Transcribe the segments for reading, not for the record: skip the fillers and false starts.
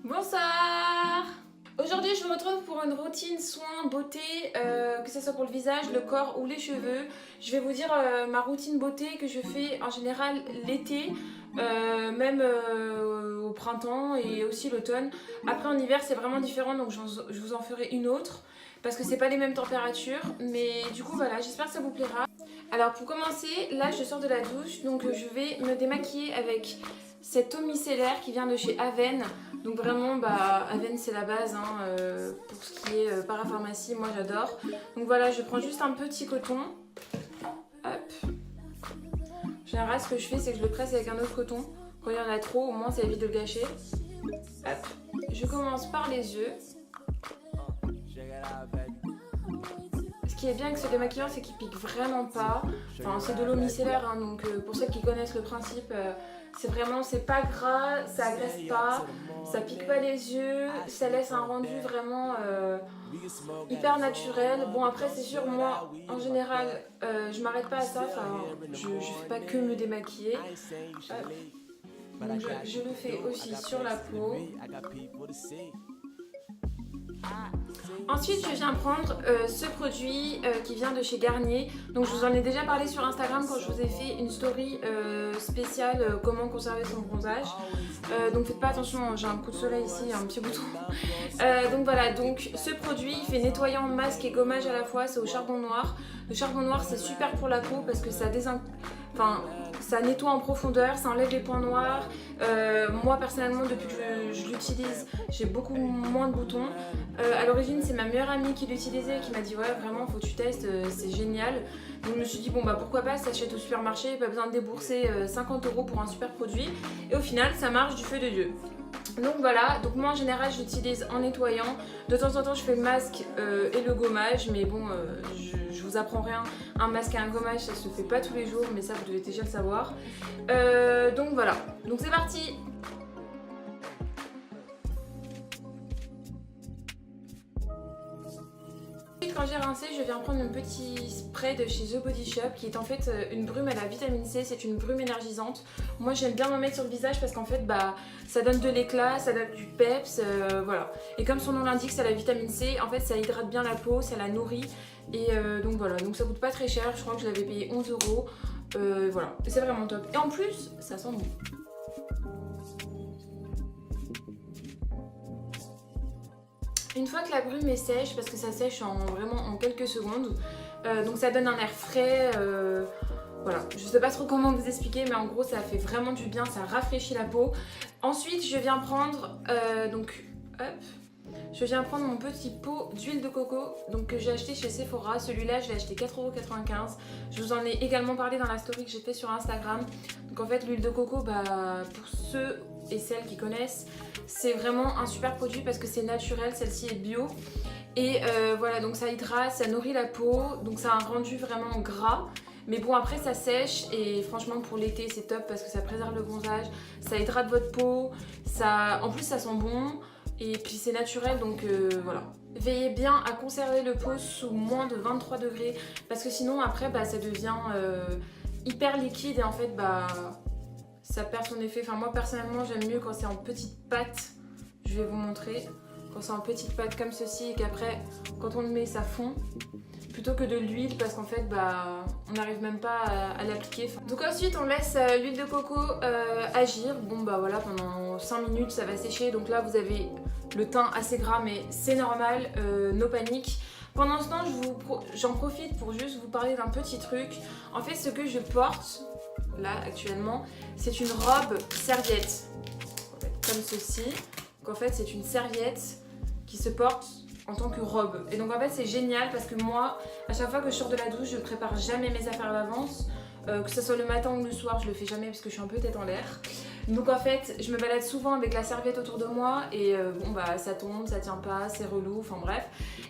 Bonsoir! Aujourd'hui je vous retrouve pour une routine soin beauté, que ce soit pour le visage, le corps ou les cheveux. Je vais vous dire ma routine beauté que je fais en général l'été, même au printemps et aussi l'automne. Après en hiver c'est vraiment différent, donc je vous en ferai une autre parce que c'est pas les mêmes températures. Mais du coup voilà, j'espère que ça vous plaira. Alors pour commencer, là je sors de la douche, donc je vais me démaquiller avec cette eau micellaire qui vient de chez Aven. Donc vraiment, Aven c'est la base pour ce qui est parapharmacie, moi j'adore. Donc voilà, je prends juste un petit coton. Hop. En général, ce que je fais, c'est que je le presse avec un autre coton. Quand il y en a trop, au moins ça évite de le gâcher. Hop. Je commence par les yeux. Ce qui est bien avec ce démaquillant, c'est qu'il pique vraiment pas. Enfin, c'est de l'eau micellaire, donc pour ceux qui connaissent le principe, c'est pas gras, ça agresse pas, ça pique pas les yeux, ça laisse un rendu vraiment hyper naturel. Bon après c'est sûr, moi en général je m'arrête pas à ça, je fais pas que me démaquiller. Donc je le fais aussi sur la peau. Ensuite je viens prendre ce produit qui vient de chez Garnier. Donc je vous en ai déjà parlé sur Instagram quand je vous ai fait une story spéciale comment conserver son bronzage. Donc faites pas attention, j'ai un coup de soleil ici, un petit bouton. Donc voilà, donc ce produit il fait nettoyant, masque et gommage à la fois, c'est au charbon noir. Le charbon noir c'est super pour la peau parce que ça nettoie en profondeur, ça enlève les points noirs. Moi personnellement depuis que je l'utilise j'ai beaucoup moins de boutons. À l'origine c'est ma meilleure amie qui l'utilisait et qui m'a dit ouais vraiment faut que tu testes, c'est génial. Donc je me suis dit bon pourquoi pas, s'achète au supermarché, pas besoin de débourser 50 € pour un super produit. Et au final ça marche du feu de Dieu. Donc voilà, donc moi en général je l'utilise en nettoyant. De temps en temps je fais le masque et le gommage, mais bon je vous apprends rien. Un masque et un gommage ça se fait pas tous les jours, mais ça vous devez déjà le savoir. Donc voilà, donc c'est parti. Quand j'ai rincé, je viens prendre un petit spray de chez The Body Shop qui est en fait une brume à la vitamine C, c'est une brume énergisante. Moi j'aime bien m'en mettre sur le visage parce qu'en fait ça donne de l'éclat, ça donne du peps, voilà. Et comme son nom l'indique, c'est la vitamine C, en fait ça hydrate bien la peau, ça la nourrit. Et donc voilà, donc ça coûte pas très cher, je crois que je l'avais payé 11 €. Voilà, c'est vraiment top. Et en plus, ça sent bon. Une fois que la brume est sèche, parce que ça sèche vraiment en quelques secondes, donc ça donne un air frais, voilà, je sais pas trop comment vous expliquer, mais en gros ça fait vraiment du bien, ça rafraîchit la peau. Ensuite je viens prendre, je viens prendre mon petit pot d'huile de coco donc, que j'ai acheté chez Sephora. Celui-là je l'ai acheté 4,95 €. Je vous en ai également parlé dans la story que j'ai fait sur Instagram. Donc en fait l'huile de coco, pour ceux et celles qui connaissent, c'est vraiment un super produit parce que c'est naturel, celle-ci est bio. Et voilà, donc ça hydrate, ça nourrit la peau, donc ça a un rendu vraiment gras. Mais bon après ça sèche et franchement pour l'été c'est top parce que ça préserve le bronzage, ça hydrate votre peau, en plus ça sent bon. Et puis c'est naturel donc voilà. Veillez bien à conserver le pot sous moins de 23 degrés parce que sinon après ça devient hyper liquide et en fait ça perd son effet. Enfin moi personnellement j'aime mieux quand c'est en petites pâtes. Je vais vous montrer. Quand c'est en petites pâtes comme ceci et qu'après quand on le met ça fond. Plutôt que de l'huile parce qu'en fait on n'arrive même pas à l'appliquer. Donc ensuite on laisse l'huile de coco agir. Bon voilà, pendant 5 minutes ça va sécher. Donc là vous avez le teint assez gras mais c'est normal, no panique. Pendant ce temps j'en profite pour juste vous parler d'un petit truc. En fait ce que je porte là actuellement c'est une robe serviette comme ceci. Donc en fait c'est une serviette qui se porte en tant que robe. Et donc en fait c'est génial parce que moi à chaque fois que je sors de la douche je prépare jamais mes affaires à l'avance, que ce soit le matin ou le soir je le fais jamais parce que je suis un peu tête en l'air. Donc en fait je me balade souvent avec la serviette autour de moi et ça tombe, ça tient pas, c'est relou, enfin bref.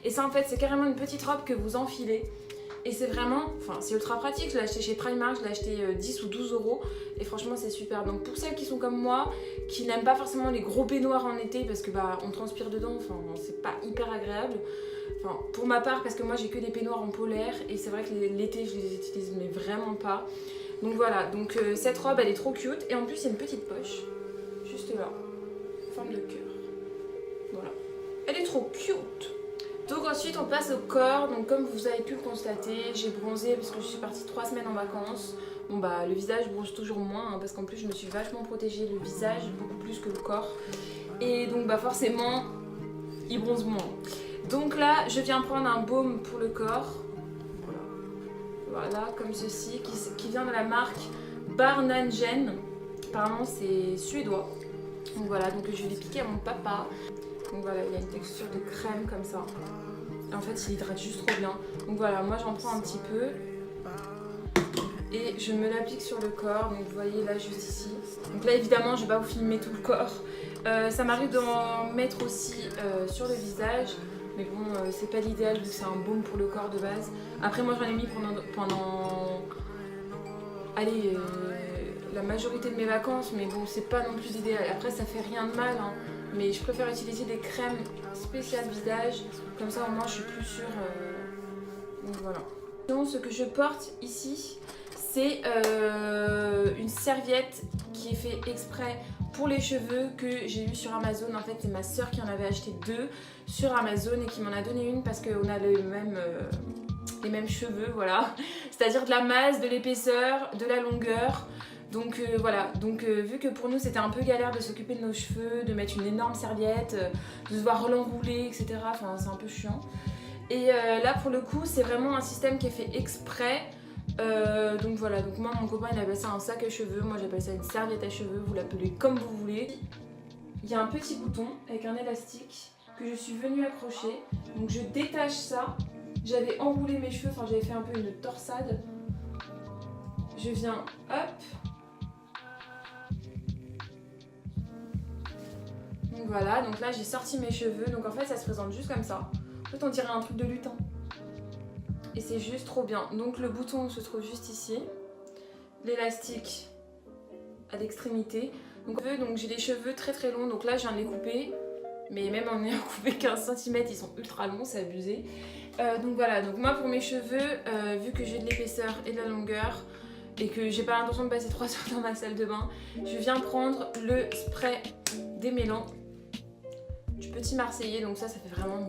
Et ça en fait c'est carrément une petite robe que vous enfilez. Et c'est vraiment, c'est ultra pratique, je l'ai acheté chez Primark, je l'ai acheté 10 ou 12 € et franchement c'est super. Donc pour celles qui sont comme moi, qui n'aiment pas forcément les gros baignoires en été parce que on transpire dedans, c'est pas hyper agréable, Enfin, pour ma part, parce que moi j'ai que des peignoirs en polaire et c'est vrai que l'été je les utilise mais vraiment pas. Donc voilà, donc cette robe elle est trop cute et en plus il y a une petite poche, juste là, forme de cœur. Voilà, elle est trop cute. Donc ensuite on passe au corps, donc comme vous avez pu le constater, j'ai bronzé parce que je suis partie 3 semaines en vacances. Bon bah le visage bronze toujours moins hein, parce qu'en plus je me suis vachement protégée le visage, beaucoup plus que le corps. Et donc bah forcément il bronze moins. Donc là je viens prendre un baume pour le corps. Voilà, comme ceci, qui vient de la marque Barnangen. Apparemment c'est suédois. Donc voilà, donc je vais les piquer à mon papa. Donc voilà, il y a une texture de crème comme ça. Et en fait il hydrate juste trop bien. Donc voilà, moi j'en prends un petit peu. Et je me l'applique sur le corps, donc vous voyez là juste ici. Donc là évidemment je vais pas vous filmer tout le corps. Ça m'arrive d'en mettre aussi sur le visage. Mais bon, c'est pas l'idéal vu que c'est un baume pour le corps de base. Après moi j'en ai mis pendant allez, la majorité de mes vacances. Mais bon, c'est pas non plus l'idéal. Après ça fait rien de mal, hein. Mais je préfère utiliser des crèmes spéciales visage. Comme ça au moins je suis plus sûre. Donc voilà. Donc, ce que je porte ici, c'est une serviette qui est fait exprès pour les cheveux que j'ai eu sur Amazon. En fait, c'est ma soeur qui en avait acheté 2 sur Amazon et qui m'en a donné une parce qu'on a les mêmes cheveux, voilà. C'est-à-dire de la masse, de l'épaisseur, de la longueur. Donc voilà, donc vu que pour nous c'était un peu galère de s'occuper de nos cheveux, de mettre une énorme serviette, de devoir l'enrouler, etc. Enfin, c'est un peu chiant. Et là pour le coup c'est vraiment un système qui est fait exprès. Donc voilà, donc moi mon copain il appelle ça un sac à cheveux, moi j'appelle ça une serviette à cheveux, vous l'appelez comme vous voulez. Il y a un petit bouton avec un élastique que je suis venue accrocher, donc je détache ça. J'avais enroulé mes cheveux, enfin j'avais fait un peu une torsade. Je viens, hop. Donc voilà, donc là j'ai sorti mes cheveux, donc en fait ça se présente juste comme ça. En fait on dirait un truc de lutin. Et c'est juste trop bien. Donc le bouton se trouve juste ici. L'élastique à l'extrémité. Donc j'ai les cheveux très très longs. Donc là je viens de les couper. Mais même en ayant coupé 15 cm, ils sont ultra longs, c'est abusé. Donc voilà, donc moi pour mes cheveux, vu que j'ai de l'épaisseur et de la longueur, et que j'ai pas l'intention de passer 3 heures dans ma salle de bain, je viens prendre le spray démêlant du Petit Marseillais. Donc ça fait vraiment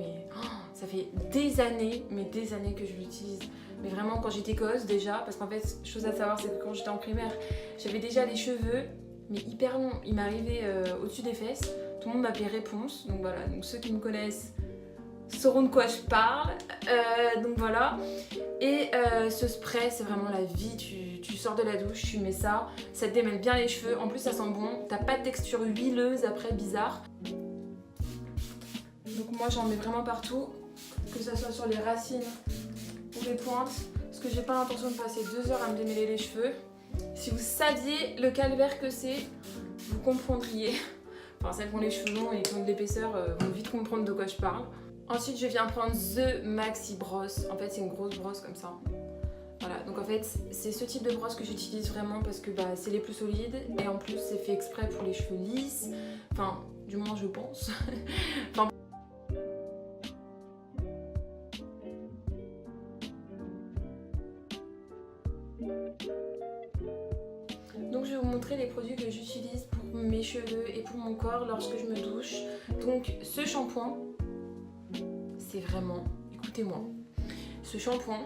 ça fait des années que je l'utilise. Mais vraiment quand j'étais gosse déjà, parce qu'en fait, chose à savoir, c'est que quand j'étais en primaire, j'avais déjà les cheveux, mais hyper longs. Ils m'arrivaient au-dessus des fesses. Tout le monde m'appelait Réponse. Donc voilà, donc ceux qui me connaissent sauront de quoi je parle. Donc voilà. Et ce spray, c'est vraiment la vie. Tu sors de la douche, tu mets ça, ça te démêle bien les cheveux. En plus, ça sent bon. T'as pas de texture huileuse après, bizarre. Donc moi, j'en mets vraiment partout. Que ça soit sur les racines ou les pointes, parce que j'ai pas l'intention de passer 2 heures à me démêler les cheveux. Si vous saviez le calvaire que c'est, vous comprendriez. Enfin, celles qui ont les cheveux longs et qui ont de l'épaisseur vont vite comprendre de quoi je parle. Ensuite, je viens prendre The Maxi Brosse. En fait, c'est une grosse brosse comme ça. Voilà, donc en fait, c'est ce type de brosse que j'utilise vraiment parce que c'est les plus solides et en plus, c'est fait exprès pour les cheveux lisses. Enfin, du moins, je pense. Enfin, donc je vais vous montrer les produits que j'utilise pour mes cheveux et pour mon corps lorsque je me douche. Donc ce shampoing, c'est vraiment, écoutez-moi, ce shampoing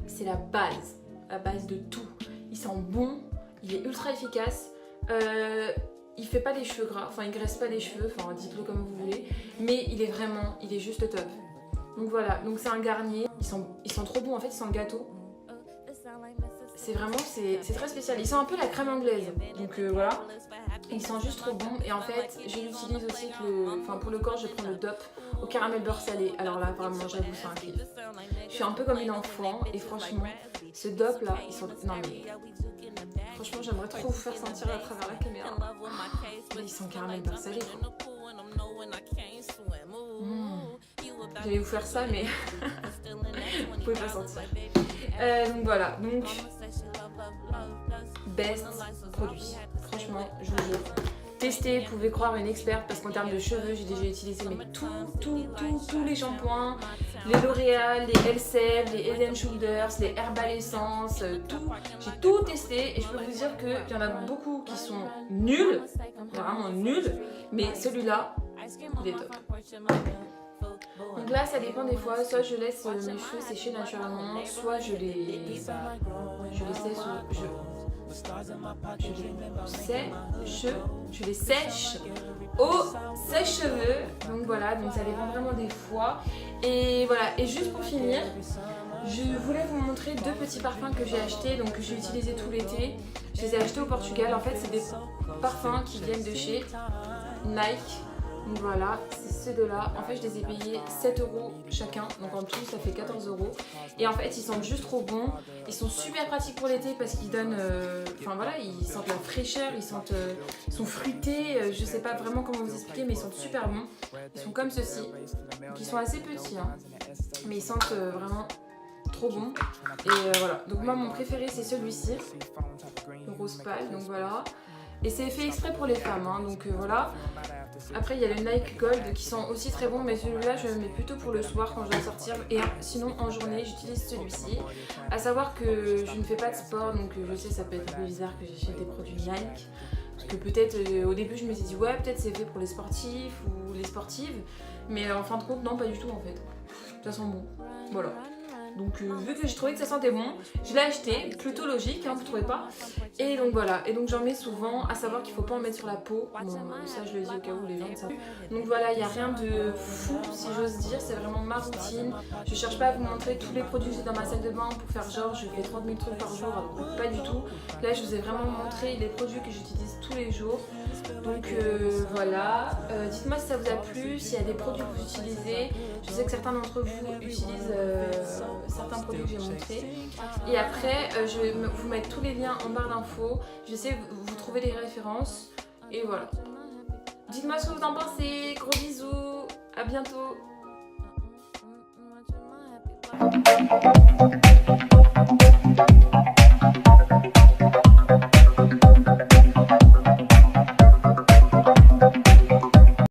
c'est la base de tout. Il sent bon, il est ultra efficace, il fait pas les cheveux gras, enfin il graisse pas les cheveux, enfin dites-le comme vous voulez, mais il est juste top. Donc voilà, donc c'est un Garnier, il sent trop bon en fait, il sent le gâteau. C'est vraiment, c'est très spécial. Il sent un peu la crème anglaise. Donc voilà. Il sent juste trop bon. Et en fait, je l'utilise aussi pour le corps, je prends le DOP au caramel beurre salé. Alors là, vraiment, j'avoue, c'est un kiff. Je suis un peu comme une enfant. Et franchement, ce DOP là, non mais... Franchement, j'aimerais trop vous faire sentir à travers la caméra. Il sent caramel beurre salé, quoi. J'allais vous faire ça, mais vous pouvez pas sentir. Donc voilà, donc best produit. Franchement, je vous jure, testé, vous pouvez croire une experte, parce qu'en termes de cheveux, j'ai déjà utilisé mais tous les shampoings, les L'Oréal, les Elseve, les Head & Shoulders, les Herbal Essence, tout. J'ai tout testé et je peux vous dire qu'il y en a beaucoup qui sont nuls, vraiment nuls, mais celui-là, il est top. Donc là, ça dépend des fois, soit je laisse mes cheveux sécher naturellement, soit je les sèche au sèche-cheveux. Donc voilà, donc ça dépend vraiment des fois. Et voilà, et juste pour finir, je voulais vous montrer deux petits parfums que j'ai achetés, donc que j'ai utilisé tout l'été. Je les ai achetés au Portugal. En fait, c'est des parfums qui viennent de chez Nike. Donc voilà, c'est ces deux-là. En fait, je les ai payés 7 € chacun. Donc en tout, ça fait 14 €. Et en fait, ils sentent juste trop bon. Ils sont super pratiques pour l'été parce qu'ils donnent... Enfin voilà, ils sentent la fraîcheur, ils sont fruités. Je sais pas vraiment comment vous expliquer, mais ils sentent super bons. Ils sont comme ceci. Donc ils sont assez petits, hein. Mais ils sentent vraiment trop bon. Et voilà. Donc moi, mon préféré, c'est celui-ci. Le rose pâle, donc voilà. Et c'est fait exprès pour les femmes, hein, donc voilà. Après il y a le Nike Gold qui sent aussi très bon, mais celui-là je le mets plutôt pour le soir quand je dois sortir. Et sinon en journée j'utilise celui-ci. À savoir que je ne fais pas de sport, donc je sais ça peut être un peu bizarre que j'achète des produits Nike. Parce que peut-être au début je me suis dit ouais peut-être c'est fait pour les sportifs ou les sportives. Mais en fin de compte non, pas du tout en fait. Ça sent bon, voilà. Donc vu que j'ai trouvé que ça sentait bon, je l'ai acheté, plutôt logique, hein, vous trouvez pas? Et donc voilà, et donc j'en mets souvent, à savoir qu'il faut pas en mettre sur la peau. Bon, ça je le dis au cas où les gens ne savent. Donc voilà, il n'y a rien de fou si j'ose dire, c'est vraiment ma routine. Je cherche pas à vous montrer tous les produits que j'ai dans ma salle de bain pour faire genre je fais 30 000 trucs par jour, alors pas du tout. Là je vous ai vraiment montré les produits que j'utilise tous les jours. Donc voilà, dites-moi si ça vous a plu, s'il y a des produits que vous utilisez. Je sais que certains d'entre vous utilisent certains produits que j'ai montrés. Et après, je vais vous mettre tous les liens en barre d'infos. Je vais essayer de vous trouver des références. Et voilà. Dites-moi ce que vous en pensez. Gros bisous. À bientôt.